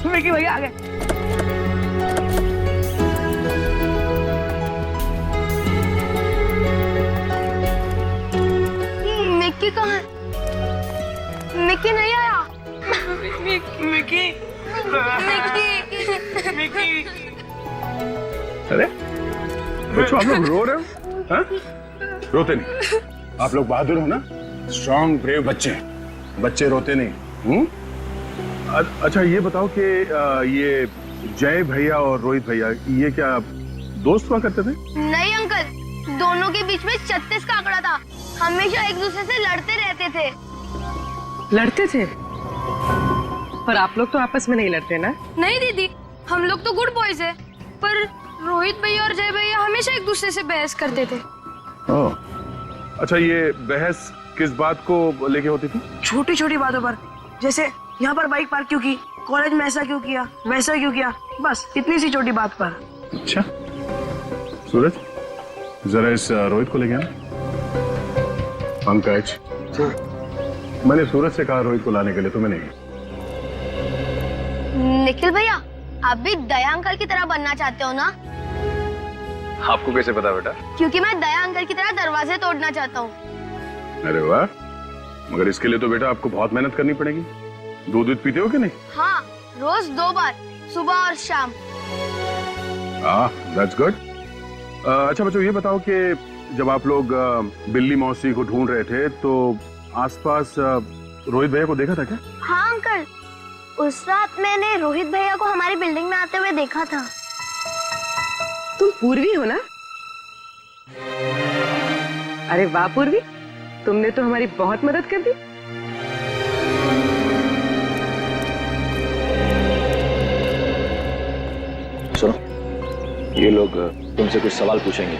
Mickey भैया आ गए। Mickey कहाँ है? मिकी नहीं आया। Mickey Mickey. अरे बच्चों, आप लोग रो रहे हो? हाँ? रोते नहीं, आप लोग बहादुर हो ना, स्ट्रॉन्ग ब्रेव बच्चे हैं, बच्चे रोते नहीं। अच्छा ये बताओ कि ये जय भैया और रोहित भैया ये क्या दोस्त हुआ करते थे? नहीं अंकल, दोनों के बीच में 36 का आंकड़ा था। हमेशा एक दूसरे से लड़ते रहते थे। लड़ते थे? पर आप लोग तो आपस में नहीं लड़ते ना? नहीं दीदी, हम लोग तो गुड बॉयज है, पर रोहित भैया और जय भैया हमेशा एक दूसरे से बहस करते थे। ओह, अच्छा ये बहस किस बात को लेके होती थी? छोटी छोटी बातों पर, जैसे यहाँ पर बाइक पार्क क्यों की, कॉलेज में ऐसा क्यों किया, वैसा क्यों किया, बस इतनी सी छोटी बात पर। अच्छा सूरज, जरा इस रोहित को लेके आना। पंकज, मैंने सूरज से कहा रोहित को लाने के लिए, तुम्हें नहीं? निखिल भैया, आप भी दया अंकल की तरह बनना चाहते हो ना? आपको कैसे पता बेटा? क्योंकि मैं दया अंकल की तरह दरवाजे तोड़ना चाहता हूँ। अरे वाह, मगर इसके लिए तो बेटा आपको बहुत मेहनत करनी पड़ेगी। दूध पीते हो कि नहीं? हाँ, रोज 2 बार, सुबह और शाम। That's good. अच्छा बच्चों, ये बताओ कि जब आप लोग बिल्ली मौसी को ढूंढ रहे थे तो आसपास रोहित भैया को देखा था क्या? हाँ अंकल, उस रात मैंने रोहित भैया को हमारी बिल्डिंग में आते हुए देखा था। तुम पूर्वी हो ना? अरे वाह पूर्वी, तुमने तो हमारी बहुत मदद कर दी। सुनो, ये लोग तुमसे कुछ सवाल पूछेंगे,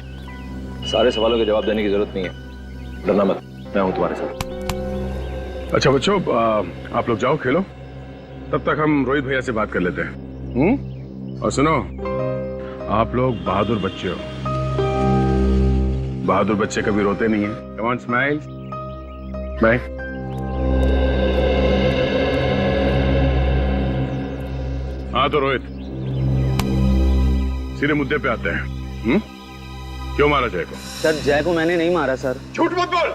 सारे सवालों के जवाब देने की जरूरत नहीं है, डरना मत, मैं हूं तुम्हारे साथ। अच्छा बच्चों, आप लोग जाओ खेलो, तब तक हम रोहित भैया से बात कर लेते हैं। और सुनो, आप लोग बहादुर बच्चे हो, बहादुर बच्चे कभी रोते नहीं है। Come on, smile. बाय। हाँ तो रोहित, सीधे मुद्दे पे आते हैं। क्यों मारा जय को? सर, जय को मैंने नहीं मारा सर। झूठ मत बोल,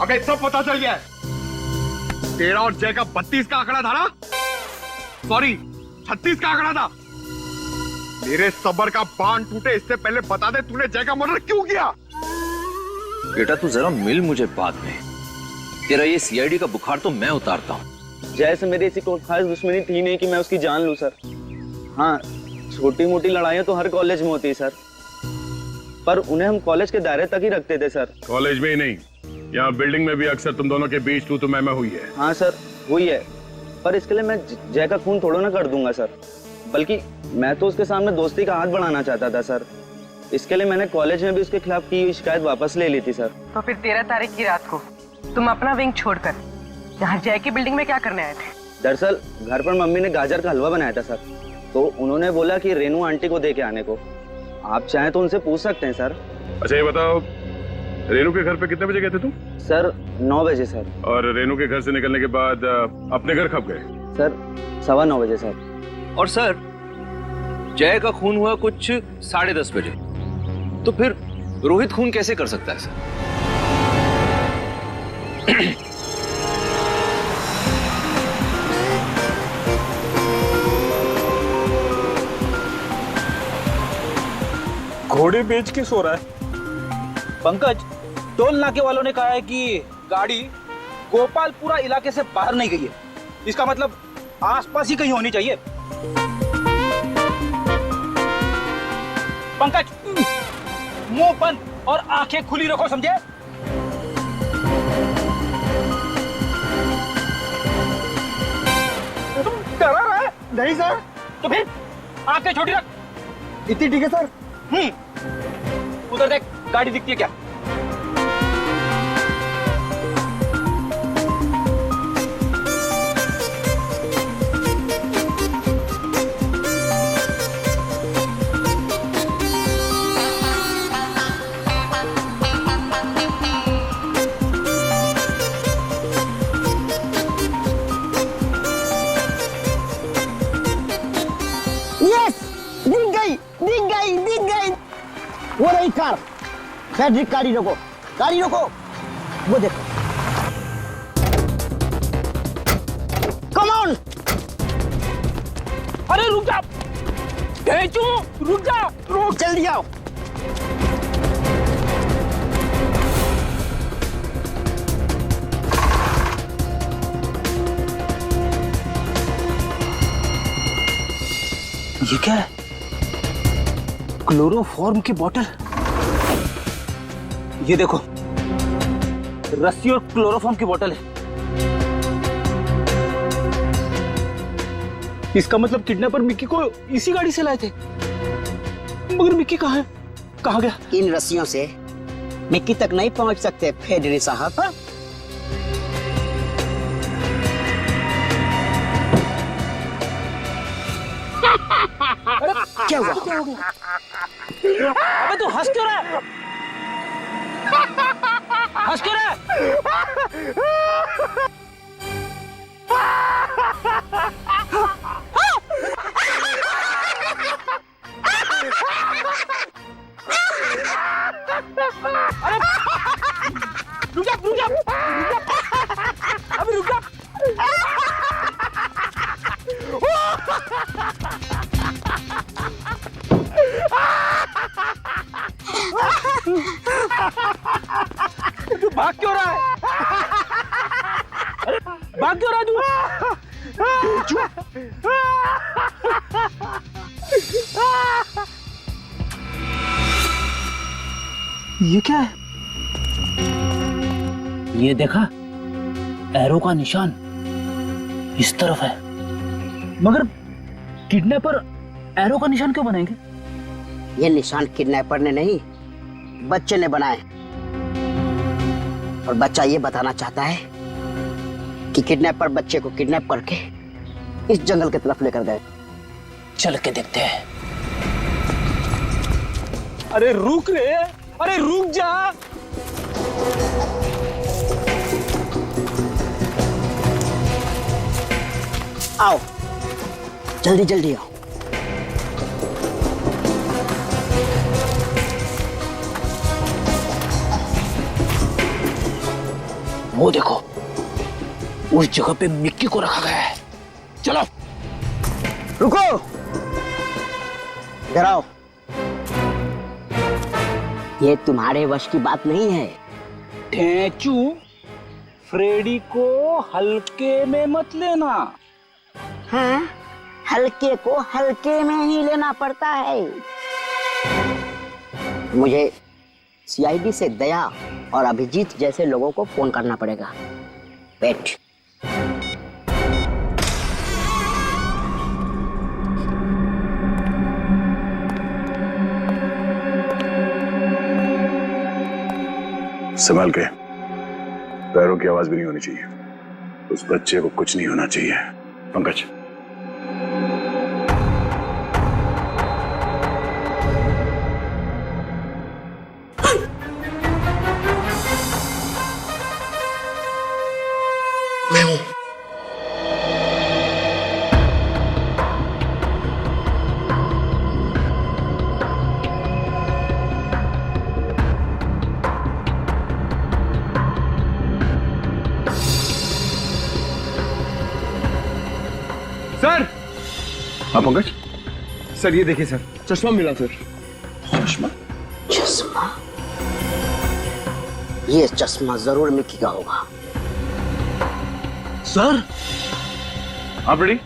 अबे सब पता चल गया है। तेरा और जय का 32 का आंकड़ा था ना? सॉरी, 36 का आंकड़ा था। मेरे सबर का बांध टूटे इससे पहले बता दे, तूने जय का मर्डर क्यों किया? बेटा तू जरा मिल मुझे बाद में, तेरा ये सीआईडी का बुखार तो मैं उतारता हूँ। जय से मेरी ऐसी कोई खास दुश्मनी थी नहीं कि मैं उसकी जान लूं सर। हाँ, छोटी मोटी लड़ाइयाँ तो हर कॉलेज में होती है सर, पर उन्हें हम कॉलेज के दायरे तक ही रखते थे सर। कॉलेज में ही नहीं, यहाँ बिल्डिंग में भी अक्सर तुम दोनों के बीच तू तो मैं हुई है। हाँ सर, हुई है, पर इसके लिए मैं जय का खून थोड़ा ना कर दूंगा सर, बल्कि मैं तो उसके सामने दोस्ती का हाथ बढ़ाना चाहता था सर। इसके लिए मैंने कॉलेज में भी उसके खिलाफ की हुई शिकायत वापस ले ली थी सर। तो फिर 13 तारीख की रात को तुम अपना विंग छोड़कर यहाँ जय की बिल्डिंग में क्या करने आए थे? दरअसल घर पर मम्मी ने गाजर का हलवा बनाया था सर, तो उन्होंने बोला कि रेनू आंटी को दे के आने को। आप चाहें तो उनसे पूछ सकते हैं सर। अच्छा ये बताओ, रेनू के घर पे कितने बजे गए थे तुम? सर 9 बजे सर। और रेनू के घर से निकलने के बाद अपने घर कब गए? सर 9:15 बजे सर। और सर जय का खून हुआ कुछ 10:30 बजे, तो फिर रोहित खून कैसे कर सकता है सर? घोड़े बेच के सो रहा है। पंकज, टोल नाके वालों ने कहा है कि गाड़ी गोपालपुरा इलाके से बाहर नहीं गई है। इसका मतलब आसपास ही कहीं होनी चाहिए। पंकज, मुंह बंद और आंखें खुली रखो, समझे? तुम डरा रहा है? नहीं सर। तो फिर आंखें छोटी रख। इतनी ठीक है सर। उधर देख, गाड़ी दिखती है क्या? वही कार। फेडरिक, गाड़ी रोको, गाड़ी रोको। वो देखो। Come on. अरे रुक जा, भेजू, रुक जा, रुक। जल्दी आओ। ये क्या है? क्लोरोफॉर्म की बोतल। ये देखो, रस्सी और क्लोरोफॉर्म की बोतल है। इसका मतलब किडनैपर मिक्की को इसी गाड़ी से लाए थे। मगर मिक्की कहाँ है? कहाँ गया? इन रस्सियों से मिक्की तक नहीं पहुंच सकते फेडरी साहब। क्या हुआ? अबे तू हंस क्यों रहा है? हंस क्यों रहा है? अरे रुक जा, रुक जा, रुक जा, अबे रुक जा। तू भाग क्यों रहा है? अरे भाग क्यों रहा है तू? ये क्या है? ये देखा, एरो का निशान इस तरफ है। मगर किडनैपर एरो का निशान क्यों बनाएंगे? ये निशान किडनैपर ने नहीं, बच्चे ने बनाए। और बच्चा ये बताना चाहता है कि किडनैपर बच्चे को किडनैप करके इस जंगल की तरफ लेकर गए। चल के देखते हैं। अरे रुक रे, अरे रुक जा। आओ, जल्दी जल्दी आओ। वो देखो, उस जगह पे मिक्की को रखा गया है। चलो। रुको, इधर आओ। ये तुम्हारे वश की बात नहीं है। ढेंचू, फ्रेडी को हल्के में मत लेना। हाँ, हल्के को हल्के में ही लेना पड़ता है। मुझे सीआईडी से दया और अभिजीत जैसे लोगों को फोन करना पड़ेगा। वेट। संभाल के, पैरों की आवाज भी नहीं होनी चाहिए। उस बच्चे को कुछ नहीं होना चाहिए। पंकज, सर। हाँ पंकज। सर ये देखिए सर, चश्मा मिला सर। चश्मा? चश्मा? ये चश्मा जरूर मिक्की का होगा। सर, हाँ रेडी?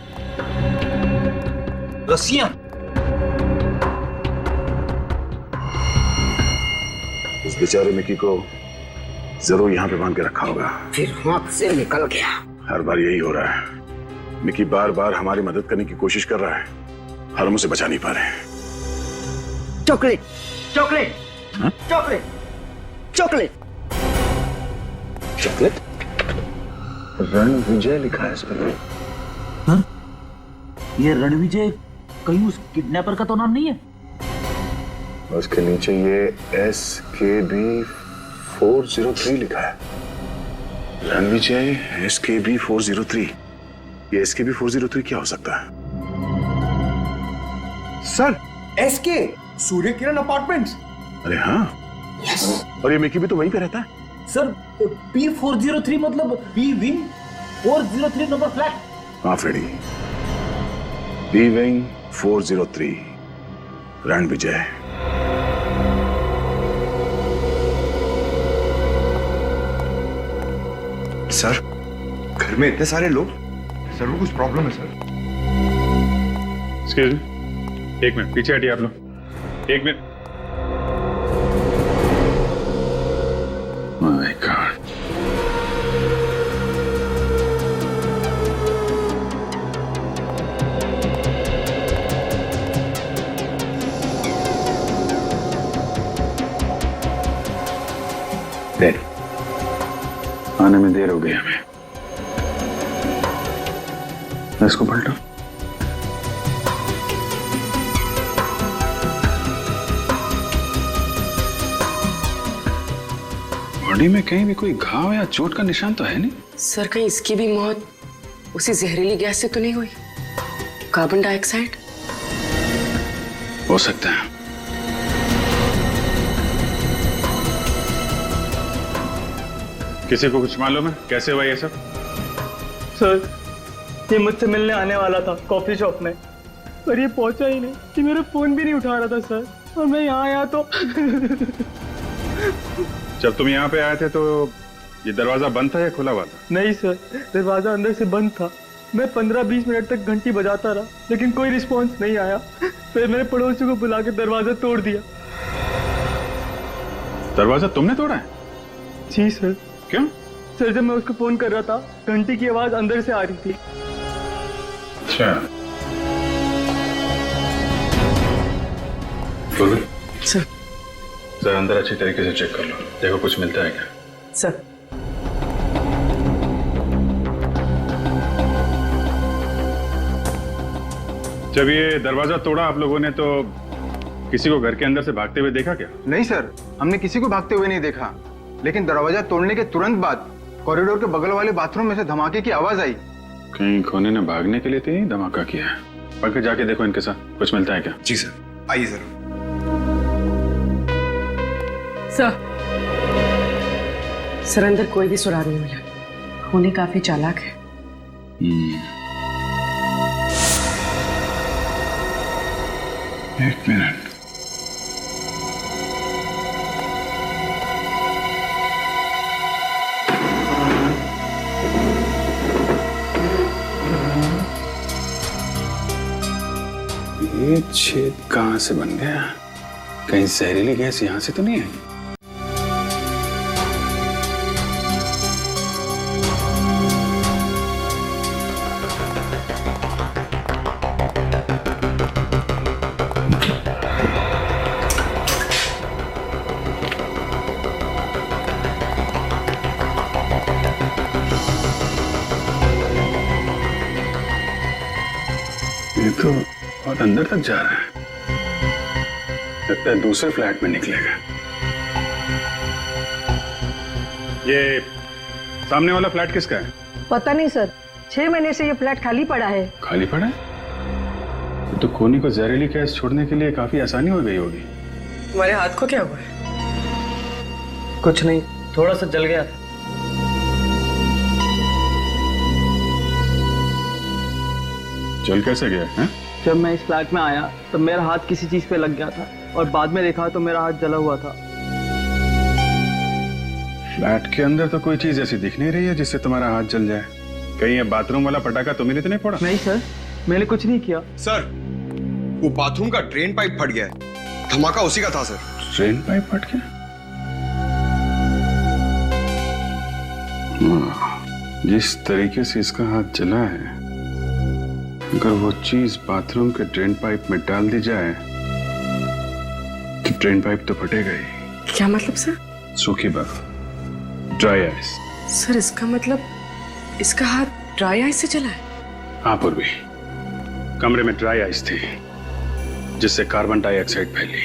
रस्सियां। उस बेचारे मिक्की को जरूर यहाँ पे बांध के रखा होगा। फिर हाथ से निकल गया। हर बार यही हो रहा है। मिक्की बार बार हमारी मदद करने की कोशिश कर रहा है, पर हम उसे बचा नहीं पा रहे। चॉकलेट, चॉकलेट, हाँ? Chocolate, chocolate, chocolate? रणविजय लिखा है इस पर। हाँ? ये रणविजय कहीं उस किडनैपर का तो नाम नहीं है? उसके नीचे ये SKB 403 लिखा है। रणविजय SKB 403। ये SKB 403 क्या हो सकता है? Sir, SK Surya Kiran apartments. अरे हाँ, और ये मिकी भी तो वहीं पे रहता है। सर P403 मतलब बी विंग 403 नंबर फ्लैट। हाँ फ्रेडी, बी विंग 403, ग्रैंड विजय। सर, घर में इतने सारे लोग, जरूर कुछ प्रॉब्लम है सर। एक्सक्यूज मी, एक मिनट पीछे हटिए आप लोग, एक मिनट। माय गॉड, डैडी आने में देर हो गई हमें। मैं इसको पलटूं? बॉडी में कहीं भी कोई घाव या चोट का निशान तो है नहीं। सर कहीं इसकी भी मौत उसी जहरीली गैस से तो नहीं हुई? कार्बन डाइऑक्साइड हो सकता है। किसी को कुछ मालूम है कैसे हुआ ये सब? सर ये मुझसे मिलने आने वाला था कॉफी शॉप में, पर ये पहुंचा ही नहीं कि मेरा फोन भी नहीं उठा रहा था सर, और मैं यहाँ आया तो जब तुम यहाँ पे आए थे तो ये दरवाजा बंद था या खुला हुआ था? नहीं सर, दरवाजा अंदर से बंद था। मैं 15-20 मिनट तक घंटी बजाता रहा लेकिन कोई रिस्पॉन्स नहीं आया। फिर मैंने पड़ोसी को बुला के दरवाजा तोड़ दिया। दरवाजा तुमने तोड़ा है? जी सर। क्यों? सर जब मैं उसको फोन कर रहा था घंटी की आवाज अंदर से आ रही थी। अच्छा सर। सर अंदर अच्छी तरीके से चेक कर लो, देखो कुछ मिलता है क्या। सर जब ये दरवाजा तोड़ा आप लोगों ने तो किसी को घर के अंदर से भागते हुए देखा क्या? नहीं सर, हमने किसी को भागते हुए नहीं देखा, लेकिन दरवाजा तोड़ने के तुरंत बाद कॉरिडोर के बगल वाले बाथरूम में से धमाके की आवाज आई। कहीं कोने ने भागने के लिए तो नहीं धमाका किया है। पंकज जाके देखो इनके साथ कुछ मिलता है क्या। जी सर, आइए जरूर। सर अंदर कोई भी सुराग नहीं मिला। खूनी काफी चालाक है। एक मिनट, ये छेद कहां से बन गया? कहीं जहरीली गैस यहां से तो नहीं है? ये तो बहुत अंदर तक जा रहा है, लगता है दूसरे फ्लैट में निकलेगा। ये सामने वाला फ्लैट किसका है? पता नहीं सर, 6 महीने से ये फ्लैट खाली पड़ा है। खाली पड़ा है? तो खूनी को जहरीली गैस छोड़ने के लिए काफी आसानी हो गई होगी। तुम्हारे हाथ को क्या हुआ है? कुछ नहीं, थोड़ा सा जल गया। जल कैसे गया है? जब मैं इस फ्लैट में आया तब मेरा हाथ किसी चीज पे लग गया था और बाद में देखा तो मेरा हाथ जला हुआ था। फ्लैट के अंदर तो कोई चीज ऐसी दिख नहीं रही है जिससे तुम्हारा हाथ जल जाए। कहीं ये बाथरूम वाला पटाखा तुम्हें तो नहीं फोड़ा? नहीं सर, मैंने कुछ नहीं किया। सर वो बाथरूम का ड्रेन पाइप फट गया है, धमाका उसी का था सर। ड्रेन पाइप फट गया? जिस तरीके से इसका हाथ जला है, अगर वो चीज बाथरूम के ड्रेन पाइप में डाल दी जाए तो ड्रेन पाइप तो फटेगा ही। क्या मतलब सर? सूखी बर्फ, ड्राई आइस। सर इसका मतलब इसका हाथ ड्राई आइस से जला है? हाँ पूर्वी, कमरे में ड्राई आइस थी जिससे कार्बन डाइऑक्साइड फैली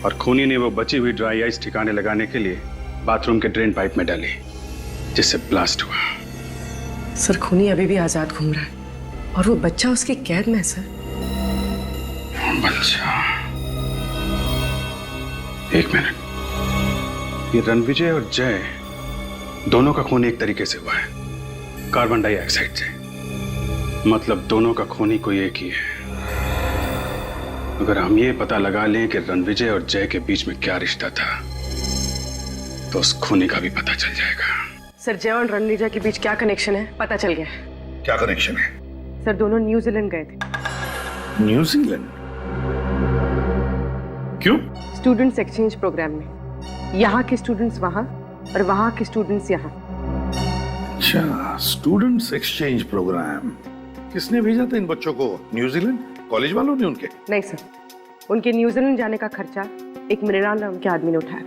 और खूनी ने वो बची हुई ड्राई आइस ठिकाने लगाने के लिए बाथरूम के ड्रेन पाइप में डाली जिससे ब्लास्ट हुआ। सर खूनी अभी भी आजाद घूम रहा है और वो बच्चा उसकी कैद में है सर। बच्चा? एक मिनट, ये रणविजय और जय दोनों का खून एक तरीके से हुआ है, कार्बन डाइऑक्साइड से। मतलब दोनों का खून ही कोई एक ही है। अगर हम ये पता लगा लें कि रणविजय और जय के बीच में क्या रिश्ता था, तो उस खूनी का भी पता चल जाएगा। सर, जय और रणविजय के बीच क्या कनेक्शन है पता चल गया है। क्या कनेक्शन है? सर, दोनों न्यूजीलैंड गए थे। न्यूजीलैंड? क्यों? स्टूडेंट्स एक्सचेंज प्रोग्राम में। यहाँ के स्टूडेंट्स वहाँ और वहाँ के स्टूडेंट्स यहाँ। अच्छा, स्टूडेंट्स एक्सचेंज प्रोग्राम। किसने भेजा था इन बच्चों को न्यूजीलैंड? कॉलेज वालों ने उनके? नहीं सर, उनके न्यूजीलैंड जाने का खर्चा एक मृणाल नाम के आदमी ने उठाया।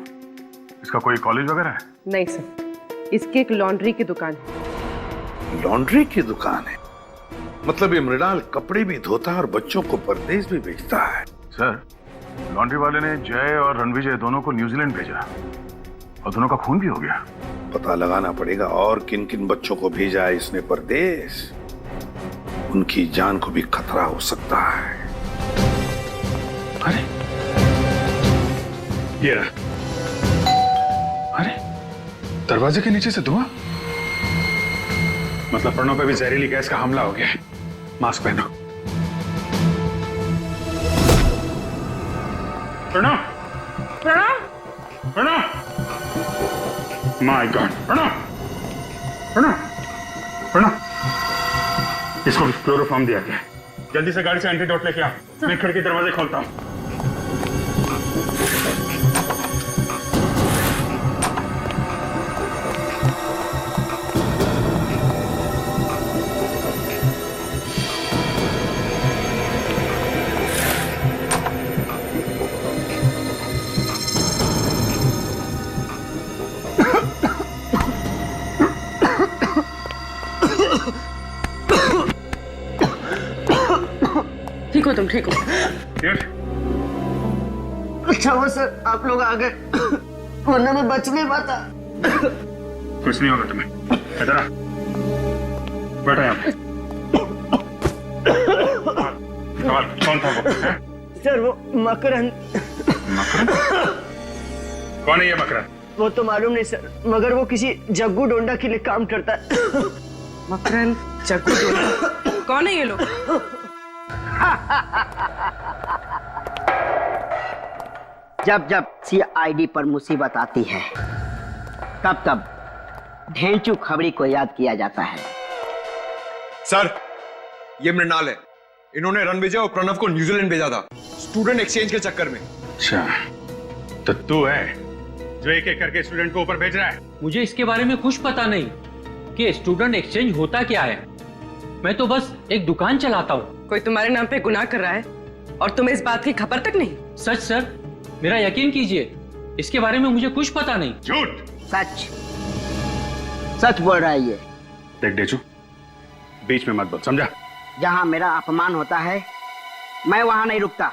इसका कोई कॉलेज वगैरह है? नहीं सर, इसकी एक लॉन्ड्री की दुकान है। लॉन्ड्री की दुकान है? मतलब ये मृणाल कपड़े भी धोता है और बच्चों को परदेश भी भेजता है। सर, लॉन्ड्री वाले ने जय और रणविजय दोनों को न्यूजीलैंड भेजा और दोनों का खून भी हो गया। पता लगाना पड़ेगा और किन किन बच्चों को भेजा है इसने परदेश। उनकी जान को भी खतरा हो सकता है। अरे ये रहा। अरे दरवाजे के नीचे से धुआं। मतलब प्रणव पे भी जहरीली गैस का हमला हो गया है। मास्क पहनो। प्रणव, प्रणव, प्रणव, माय गॉड, प्रणव, प्रणव, प्रणव, इसको क्लोरोफॉर्म दिया गया। जल्दी से गाड़ी से एंटीडोट लेके आ। मैं खिड़की दरवाजे खोलता हूँ। ठीक हो तुम? ठीक हो? अच्छा हुआ सर आप लोग आ गए, वरना मैं बच नहीं पाता। कुछ नहीं होगा तुम्हें। इधर आ, बैठो यहाँ पे। कौन था वो? सर वो मकरंद। मकरंद? कौन है ये मकरंद? वो तो मालूम नहीं सर, मगर वो किसी जग्गू डोंडा के लिए काम करता है। मकरंद, जग्गू डोंडा, कौन है ये लोग? जब जब CID पर मुसीबत आती है, तब तब ढेंचू खबरी को याद किया जाता है। सर, ये मृणाल है। इन्होंने रणविजय और प्रणव को न्यूजीलैंड भेजा था स्टूडेंट एक्सचेंज के चक्कर में। अच्छा, तो तू है जो एक एक करके स्टूडेंट को ऊपर भेज रहा है? मुझे इसके बारे में कुछ पता नहीं कि स्टूडेंट एक्सचेंज होता क्या है। मैं तो बस एक दुकान चलाता हूँ। कोई तुम्हारे नाम पे गुनाह कर रहा है और तुम्हें इस बात की खबर तक नहीं? सच सर, मेरा यकीन कीजिए, इसके बारे में मुझे कुछ पता नहीं। झूठ। सच सच बोल रहा है ये। देख डेचू, बीच में मत बोल, समझा? जहां मेरा अपमान होता है मैं वहां नहीं रुकता।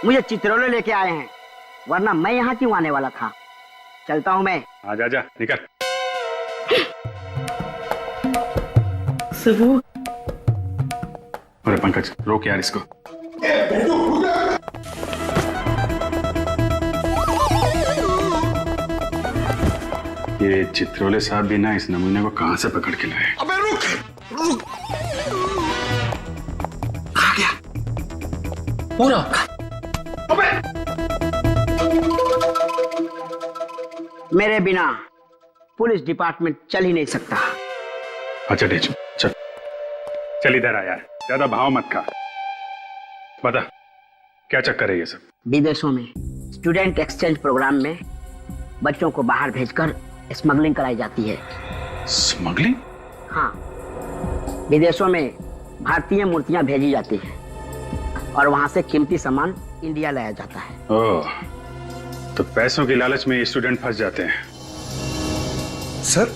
मुझे चित्रोले लेके आए हैं, वरना मैं यहाँ क्यों आने वाला था। चलता हूँ मैं। जा जा, निकल। सबू, अरे पंकज, रोक यार इसको। ये चित्रोले साहब भी ना इस नमूने को कहां से पकड़ के लाए? अबे रुक, रुक। कहाँ गया? पूरा। अबे मेरे बिना पुलिस डिपार्टमेंट चल ही नहीं सकता। अच्छा डेचू, चल चल इधर आ यार, ज्यादा भाव मत खा। बता क्या चक्कर है ये सब? विदेशों में स्टूडेंट एक्सचेंज प्रोग्राम में बच्चों को बाहर भेजकर स्मगलिंग कराई जाती है। स्मगलिंग? हाँ, विदेशों में भारतीय मूर्तियां भेजी जाती है और वहां से कीमती सामान इंडिया लाया जाता है। ओह, तो पैसों की लालच में ये स्टूडेंट फंस जाते हैं। सर,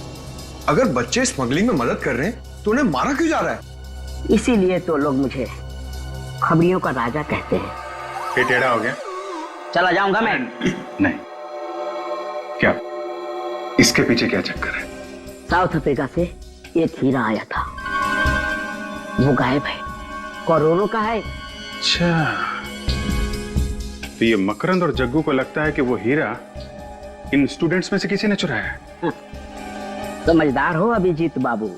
अगर बच्चे स्मगलिंग में मदद कर रहे हैं तो उन्हें मारा क्यों जा रहा है? इसीलिए तो लोग मुझे खबरियों का राजा कहते हैं। ये टेढ़ा हो गया? चला जाऊंगा मैं। नहीं, क्या इसके पीछे क्या चक्कर है? साउथ अफ्रीका से एक हीरा आया था, वो गायब है। करोड़ों का है। अच्छा, तो ये मकरंद और जग्गू को लगता है कि वो हीरा इन स्टूडेंट्स में से किसी ने चुराया है। समझदार हो अभिजीत बाबू।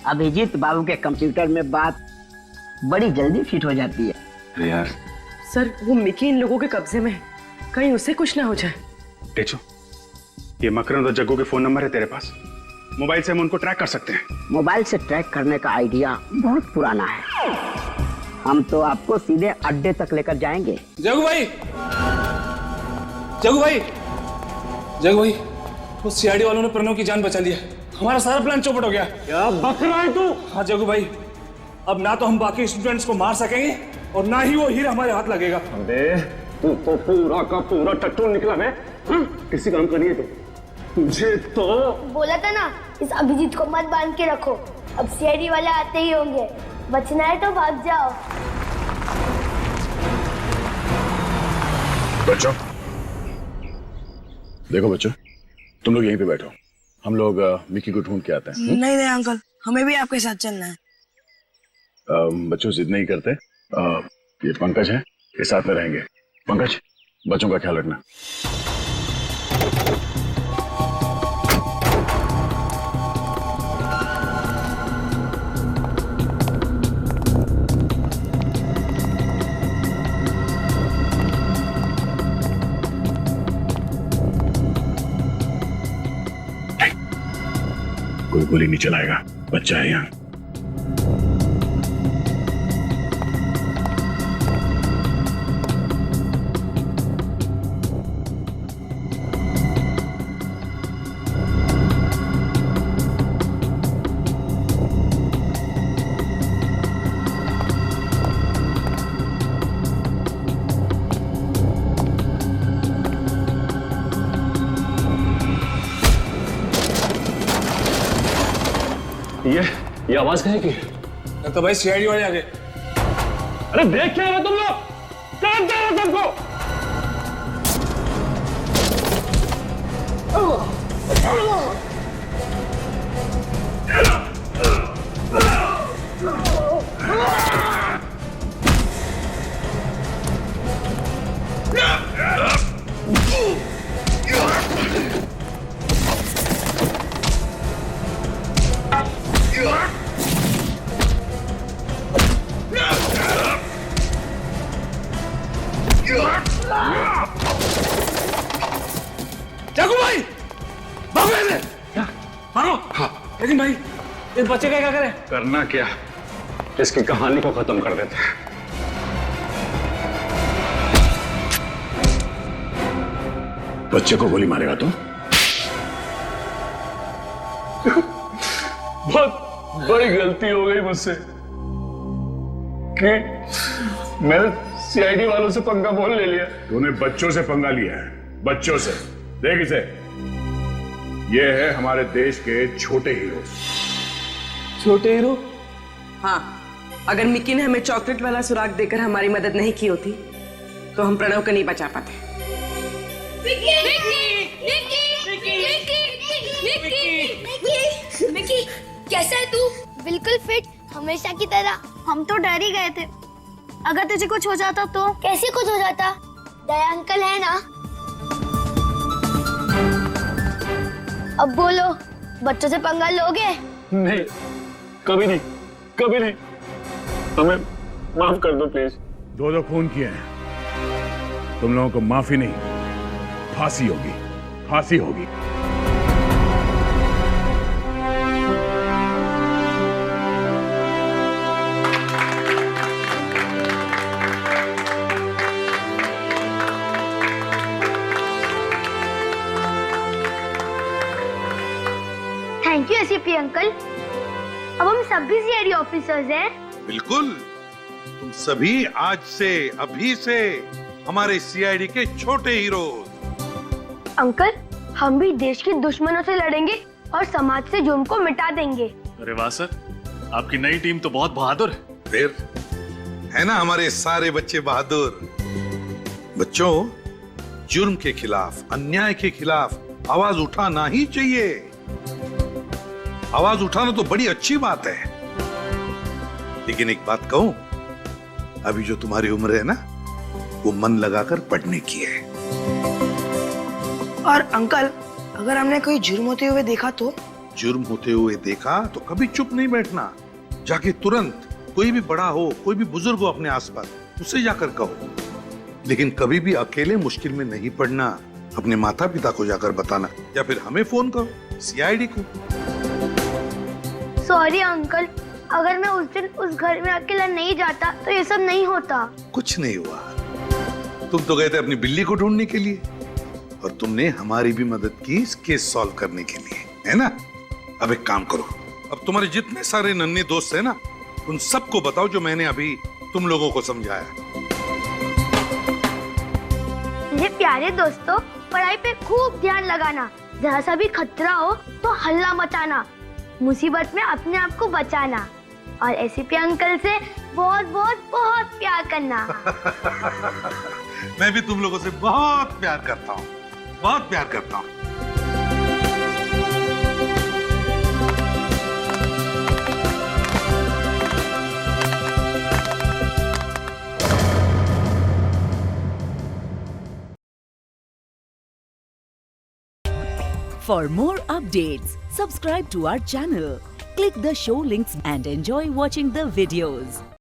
अभिजीत बाबू के कंप्यूटर में बात बड़ी जल्दी फिट हो जाती है। अरे यार सर वो मिकी इन लोगों के कब्जे में है, कहीं उसे कुछ ना हो जाए। टेचो, ये मकरंद और जग्गू के फोन नंबर है तेरे पास, मोबाइल से हम उनको ट्रैक कर सकते हैं। मोबाइल से ट्रैक करने का आइडिया बहुत पुराना है। हम तो आपको सीधे अड्डे तक लेकर जाएंगे। जग्गू भाई, जग्गू भाई, जग्गू भाई, वो सीआईडी वालों ने प्रणव की जान बचा लिया। हमारा सारा प्लान चौपट हो गया। क्या बक रहा है तू? हाँ जग्गू भाई, अब ना तो हम बाकी स्टूडेंट्स को मार सकेंगे और ना ही वो हीरा हमारे हाथ लगेगा। अबे तू तो पूरा का पूरा टट्टू निकला है। किसी काम का नहीं है तो तुझे तो बोला था ना, इस अभिजीत को मत बांध के रखो। अब सीआईडी वाले आते ही होंगे, बचना है तो भाग जाओ। बच्चों देखो, बच्चों तुम लोग यहीं पे बैठो, हम लोग मिकी को ढूंढ के आते हैं। नहीं नहीं अंकल, हमें भी आपके साथ चलना है। बच्चों जिद नहीं करते। ये पंकज है, ये साथ में रहेंगे। पंकज, बच्चों का ख्याल रखना। कोई गोली नहीं चलाएगा, बच्चा है यहाँ। ये आवाज कहीं की? तो भाई सीआईडी वाले आ गए। अरे देख क्या रहे तुम लोग? कहाँ जा रहे हो तुमको? जग्गू भाई, भागो ऐसे। मारो। हाँ। लेकिन भाई, इस बच्चे का क्या करें? करना क्या, इसकी कहानी को खत्म कर देते हैं। बच्चे को गोली मारेगा तो? बहुत बड़ी गलती हो गई मुझसे कि मैंने सीआईडी वालों से पंगा बोल ले लिया। तूने बच्चों से पंगा लिया है, बच्चों से। देख इसे, ये है हमारे देश के छोटे हीरो। छोटे हीरो? हाँ, अगर मिकी ने हमें चॉकलेट वाला सुराग देकर हमारी मदद नहीं की होती तो हम प्रणव को नहीं बचा पाते। मिकी, कैसा है तू? बिल्कुल फिट, हमेशा की तरह। हम तो डर ही गए थे, अगर तुझे कुछ हो जाता तो। कैसे कुछ हो जाता? दया अंकल है ना। अब बोलो, बच्चों से पंगा लोगे? नहीं, कभी नहीं, कभी नहीं। हमें माफ कर दो प्लीज। दो खून किए हैं, तुम लोगों को माफी नहीं, फांसी होगी, फांसी होगी। Thank you ACP uncle. अब हम सब भी सीआईडी ऑफिसर्स हैं। बिल्कुल, तुम सभी आज से, अभी से हमारे सीआईडी के छोटे हीरो। अंकल, हम भी देश के दुश्मनों से लड़ेंगे और समाज से जुर्म को मिटा देंगे। अरे वाह सर, आपकी नई टीम तो बहुत बहादुर है। फिर है ना हमारे सारे बच्चे बहादुर। बच्चों, जुर्म के खिलाफ, अन्याय के खिलाफ आवाज उठाना ही चाहिए। आवाज उठाना तो बड़ी अच्छी बात है, लेकिन एक बात कहूं, अभी जो तुम्हारी उम्र है ना, वो मन लगाकर पढ़ने की है। और अंकल, अगर हमने कोई जुर्म होते हुए देखा तो? जुर्म होते हुए देखा तो कभी चुप नहीं बैठना, जाके तुरंत कोई भी बड़ा हो, कोई भी बुजुर्ग हो अपने आसपास, उससे जाकर कहो। लेकिन कभी भी अकेले मुश्किल में नहीं पड़ना, अपने माता पिता को जाकर बताना या फिर हमें फोन करो, सीआईडी को। सॉरी अंकल, अगर मैं उस दिन उस घर में अकेला नहीं जाता तो ये सब नहीं होता। कुछ नहीं हुआ, तुम तो गए थे अपनी बिल्ली को ढूंढने के लिए और तुमने हमारी भी मदद की इस केस सॉल्व करने के लिए, है ना? अब एक काम करो, अब तुम्हारे जितने सारे नन्हे दोस्त हैं ना, उन सबको बताओ जो मैंने अभी तुम लोगों को समझाया। मेरे प्यारे दोस्तों, पढ़ाई पे खूब ध्यान लगाना, जरा सा भी खतरा हो तो हल्ला मचाना, मुसीबत में अपने आप को बचाना और एसीपी अंकल से बहुत बहुत बहुत प्यार करना। मैं भी तुम लोगों से बहुत प्यार करता हूँ, बहुत प्यार करता हूँ। For more updates, subscribe to our channel, click the show links and enjoy watching the videos.